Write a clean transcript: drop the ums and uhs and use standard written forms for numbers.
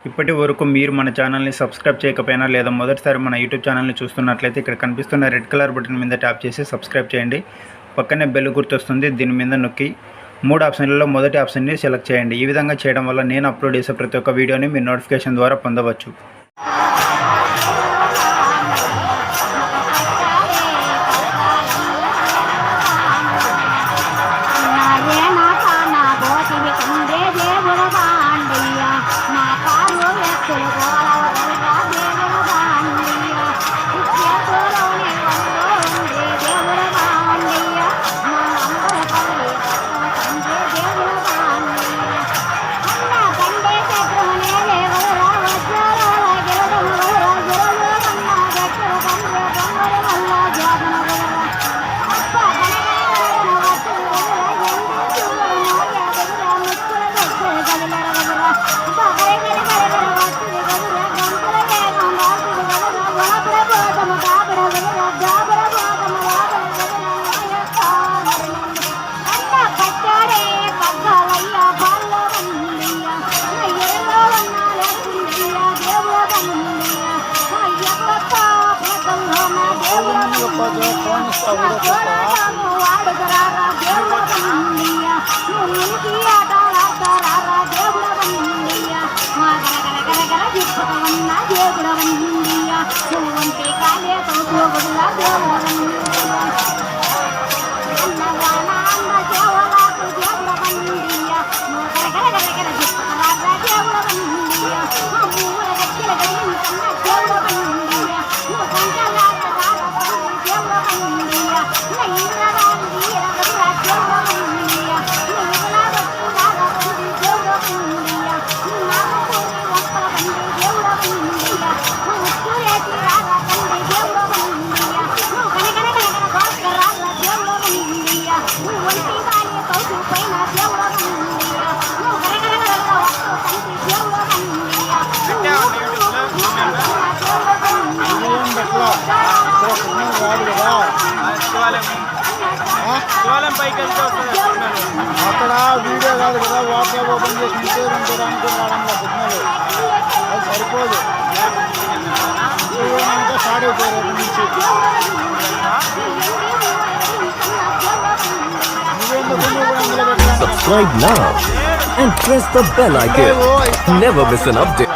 ఇప్పటి వరకు మీరు మన ఛానల్ని సబ్స్క్రైబ్ చేయకపోయినా లేదా మొదటిసారి మన యూట్యూబ్ ఛానల్ని చూస్తున్నట్లయితే ఇక్కడ కనిపిస్తున్న రెడ్ కలర్ బటన్ మీద ట్యాప్ చేసి సబ్స్క్రైబ్ చేయండి. పక్కనే బెల్ గుర్తు వస్తుంది, దీని మీద నొక్కి 3 ఆప్షన్లలో మొదటి ఆప్షన్ని సెలెక్ట్ చేయండి. ఈ విధంగా చేయడం వల్ల నేను అప్లోడ్ చేసే ప్రతి ఒక్క వీడియోని మీ నోటిఫికేషన్ ద్వారా పొందవచ్చు. అక్కడ వీడియో కాదు కదా, వాట్సాప్ ఓపెన్ చేసి మెసేజ్ పంపడానికి రావడంలో సిగ్నల్ అది సరిపోదు. స్టార్ట్ అయిపోయారు రేపు నుంచి. Subscribe now and press the bell icon. Never miss an update.